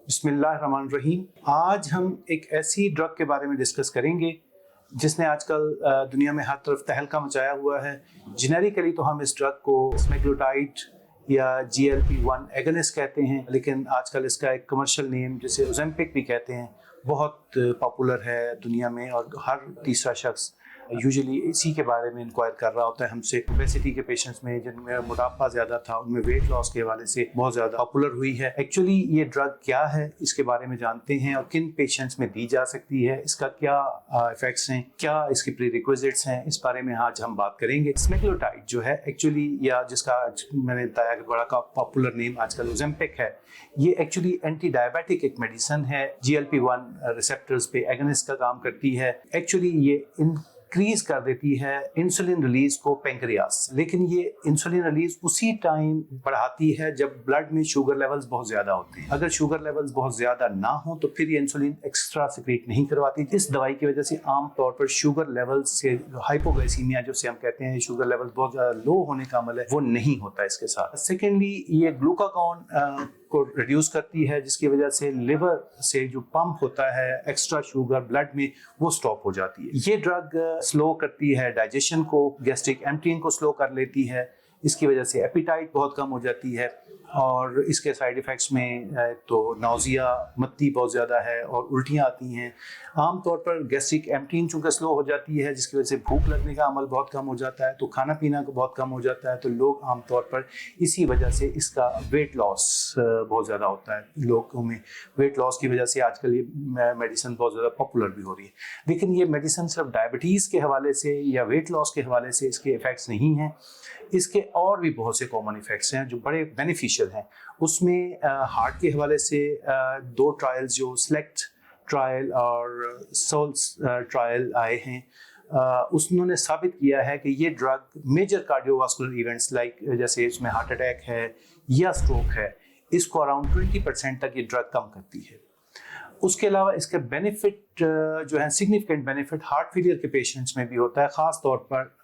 बिस्मिल्लाहिर्रहमानिर्रहीम। आज हम एक ऐसी ड्रग के बारे में डिस्कस करेंगे जिसने आजकल दुनिया में हर तरफ तहलका मचाया हुआ है। जेनेरिकली तो हम इस ड्रग को सेमेग्लुटाइड या GLP-1 एगोनिस्ट कहते हैं, लेकिन आजकल इसका एक कमर्शियल नेम जिसे ओजेम्पिक भी कहते हैं बहुत पॉपुलर है दुनिया में, और हर तीसरा शख्स यूजुअली इसी के बारे में इंक्वायर कर रहा होता है हमसे। ओबेसिटी के पेशेंट्स में जिनमें मोटापा ज़्यादा था उनमें वेट लॉस के हवाले से बहुत ज़्यादा पॉपुलर हुई है। एक्चुअली ये ड्रग क्या है इसके बारे में जानते हैं और किन पेशेंट्स में दी जा सकती है, इसका क्या इफेक्ट्स हैं, क्या इसके प्री रिक्विजिट्स हैं, इस बारे में आज हम बात करेंगे। सेमेग्लुटाइड जो है एक्चुअली, या जिसका मैंने बताया कि बड़ा का पॉपुलर नेम आजकल ओजेम्पिक है, ये एक्चुअली एंटी डायबिटिक एक मेडिसिन है। GLP-1 रिसेप्टर्स पे एगोनिस्ट का काम करती है। एक्चुअली ये इंक्रीज कर देती है इंसुलिन रिलीज को पेंक्रियास, लेकिन ये इंसुलिन रिलीज उसी टाइम बढ़ाती है जब ब्लड में शुगर लेवल्स बहुत ज्यादा होते हैं। अगर शुगर लेवल्स बहुत ज्यादा ना हो तो फिर ये इंसुलिन एक्स्ट्रा सिक्रीट नहीं करवाती। इस दवाई की वजह से आम तौर पर शुगर लेवल्स से हाइपोग्लाइसीमिया जिसे हम कहते हैं, शुगर लेवल बहुत ज्यादा लो होने का अमल है, वो नहीं होता इसके साथ। सेकेंडली, ये ग्लूकागॉन को रिड्यूस करती है, जिसकी वजह से लिवर से जो पंप होता है एक्स्ट्रा शुगर ब्लड में, वो स्टॉप हो जाती है। ये ड्रग स्लो करती है डाइजेशन को, गैस्ट्रिक एम्प्टीइंग को स्लो कर लेती है। इसकी वजह से एपिटाइट बहुत कम हो जाती है, और इसके साइड इफ़ेक्ट्स में तो नाउजिया, मत्ती बहुत ज़्यादा है और उल्टियाँ आती हैं। आमतौर पर गैस्ट्रिक एम्प्टीइंग चूँकि स्लो हो जाती है, जिसकी वजह से भूख लगने का अमल बहुत कम हो जाता है, तो खाना पीना को बहुत कम हो जाता है। तो लोग आमतौर पर इसी वजह से इसका वेट लॉस बहुत ज़्यादा होता है। लोगों में वेट लॉस की वजह से आजकल ये मेडिसिन बहुत ज़्यादा पॉपुलर भी हो रही है। लेकिन ये मेडिसिन सिर्फ डायबिटीज़ के हवाले से या वेट लॉस के हवाले से इसके इफ़ेक्ट्स नहीं हैं, इसके और भी बहुत से कॉमन इफ़ेक्ट्स हैं जो बड़े बेनिफिशियल हैं। उसमें हार्ट के हवाले से दो ट्रायल्स जो सेलेक्ट ट्रायल और सोल्स ट्रायल आए हैं, उन्होंने साबित किया है कि ये drug major cardiovascular events like जैसे इसमें हार्ट अटैक है या स्ट्रोक है, इसको अराउंड 20% तक ये ड्रग कम करती है। उसके अलावा इसके बेनिफिट जो है, सिग्निफिकेंट बेनिफिट हार्ट फेलियर के पेशेंट्स में भी होता है, ख़ास तौर पर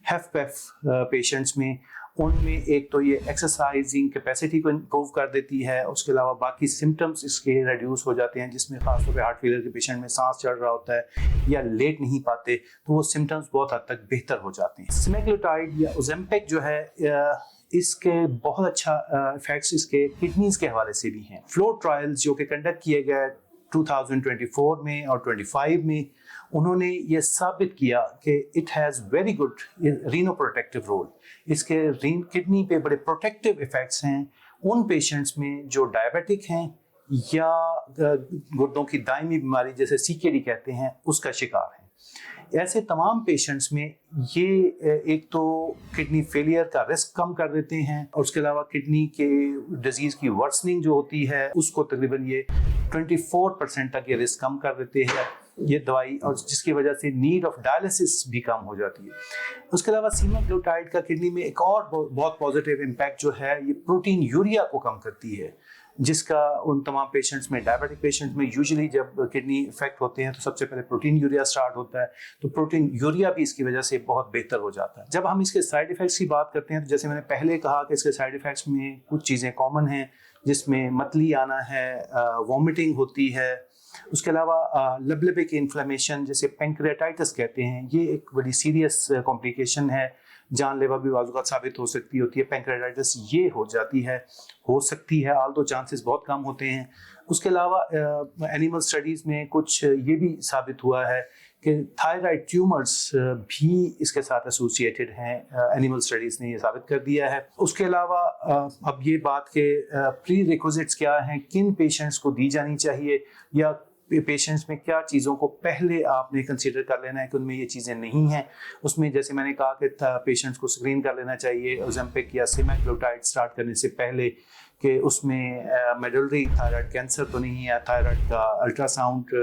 HFpEF पेशेंट्स में। उनमें एक तो ये एक्सरसाइजिंग कैपेसिटी को इम्प्रूव कर देती है, उसके अलावा बाकी सिम्टम्स इसके रिड्यूस हो जाते हैं, जिसमें खासतौर पे हार्ट फेलियर के पेशेंट में सांस चढ़ रहा होता है या लेट नहीं पाते, तो वो सिम्टम्स बहुत हद तक बेहतर हो जाते हैं। सेमेग्लुटाइड या ओजेम्पिक जो है, इसके बहुत अच्छा इफेक्ट्स इसके किडनीज़ के हवाले से भी हैं। फ्लोट ट्रायल्स जो कि कंडक्ट किए गए 2024 में और 25 में, उन्होंने ये साबित किया कि it has very good renoprotective role. इसके किडनी पे बड़े प्रोटेक्टिव इफ़ेक्ट्स हैं उन पेशेंट्स में जो डायबिटिक हैं या गुर्दों की दायमी बीमारी जैसे CKD कहते हैं उसका शिकार हैं। ऐसे तमाम पेशेंट्स में ये एक तो किडनी फेलियर का रिस्क कम कर देते हैं, और उसके अलावा किडनी के डिजीज़ की वर्सनिंग जो होती है उसको तकरीबन ये 24% तक ये रिस्क कम कर देते हैं ये दवाई, और जिसकी वजह से नीड ऑफ डायलिसिस भी कम हो जाती है। उसके अलावा सेमेग्लुटाइड का किडनी में एक और बहुत पॉजिटिव इम्पैक्ट जो है, ये प्रोटीन यूरिया को कम करती है, जिसका उन तमाम पेशेंट्स में, डायबिटिक पेशेंट्स में यूजुअली जब किडनी इफेक्ट होते हैं तो सबसे पहले प्रोटीन यूरिया स्टार्ट होता है, तो प्रोटीन यूरिया भी इसकी वजह से बहुत बेहतर हो जाता है। जब हम इसके साइड इफ़ेक्ट्स की बात करते हैं तो जैसे मैंने पहले कहा कि इसके साइड इफ़ेक्ट्स में कुछ चीज़ें कॉमन हैं, जिसमें मतली आना है, वॉमिटिंग होती है। उसके अलावा लबलेबिक इन्फ्लेमेशन जिसे पेंक्रियाटाइटिस कहते हैं, ये एक बड़ी सीरियस कॉम्प्लिकेशन है, जानलेवा भी बाज़ साबित हो सकती होती है। पेंक्रियाटाइटिस ये हो सकती है, आल्दो चांसेस बहुत कम होते हैं। उसके अलावा एनिमल स्टडीज़ में कुछ ये भी साबित हुआ है कि थायराइड ट्यूमर्स भी इसके साथ एसोसिएटेड हैं, एनिमल स्टडीज़ ने ये साबित कर दिया है। उसके अलावा अब ये बात के प्री रिक्विजिट्स क्या हैं, किन पेशेंट्स को दी जानी चाहिए, या पेशेंट्स में क्या चीज़ों को पहले आपने कंसीडर कर लेना है कि उनमें ये चीज़ें नहीं हैं। उसमें जैसे मैंने कहा कि पेशेंट्स को स्क्रीन कर लेना चाहिए ओजेम्पिक या सेमेग्लुटाइड स्टार्ट करने से पहले, कि उसमें मेडुलरी थायराइड कैंसर तो नहीं है, थायराइड का अल्ट्रासाउंड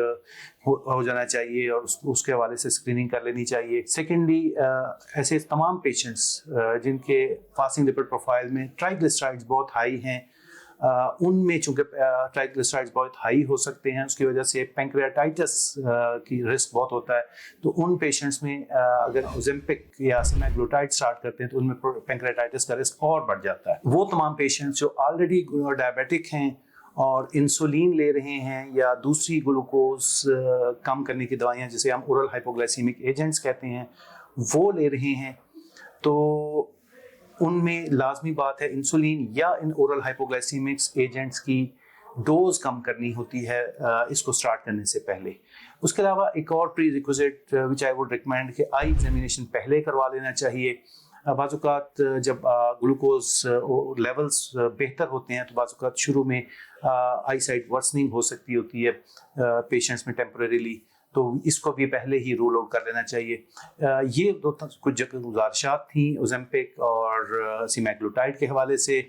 हो जाना चाहिए और उसके हवाले से स्क्रीनिंग कर लेनी चाहिए। सेकेंडली, ऐसे तमाम पेशेंट्स जिनके फास्टिंग लिपिड प्रोफाइल में ट्राइग्लिसराइड्स बहुत हाई हैं, उनमें चूँकि ट्राइग्लिसराइड्स बहुत हाई हो सकते हैं, उसकी वजह से पेंक्रियाटाइटिस की रिस्क बहुत होता है। तो उन पेशेंट्स में अगर ओजेम्पिक या सेमेग्लुटाइड स्टार्ट करते हैं तो उनमें पेंक्रियाटाइटिस का रिस्क और बढ़ जाता है। वो तमाम पेशेंट्स जो ऑलरेडी डायबिटिक हैं اور انسولین لے رہے ہیں یا دوسری گلوکوز کم کرنے کی دوائیاں جسے ہم اورل ہائپوگلائسیمک ایجنٹس کہتے ہیں وہ لے رہے ہیں، تو ان میں لازمی بات ہے انسولین یا ان اورل ہائپوگلائسیمکس ایجنٹس کی ڈوز کم کرنی ہوتی ہے اس کو سٹارٹ کرنے سے پہلے۔ اس کے علاوہ ایک اور prerequisite which I would recommend کہ آئی ایگزامینیشن پہلے کروا لینا چاہیے۔ بعض اوقات جب گلوکوز لیولز بہتر ہوتے ہیں تو بعض اوقات شروع میں آئی سائٹ ورسننگ ہو سکتی ہوتی ہے پیشنٹس میں ٹیمپریریلی، تو اس کو بھی پہلے ہی رول آؤٹ کر لینا چاہیے۔ یہ دو کچھ گزارشات تھیں اوزیمپک اور سیمیگلوٹائڈ کے حوالے سے۔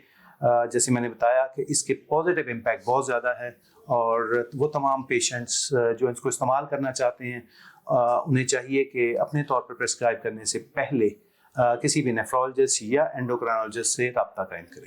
جیسے میں نے بتایا کہ اس کے پازیٹیو امپیکٹ بہت زیادہ ہے، اور وہ تمام پیشنٹس جو اس کو استعمال کرنا چاہتے ہیں انہیں چاہیے کہ اپنے طور پر پرسکرائب کرنے سے پہلے کسی بھی نیفرولوجسٹ یا اینڈوکرائنولوجسٹ سے رابطہ قائم کریں۔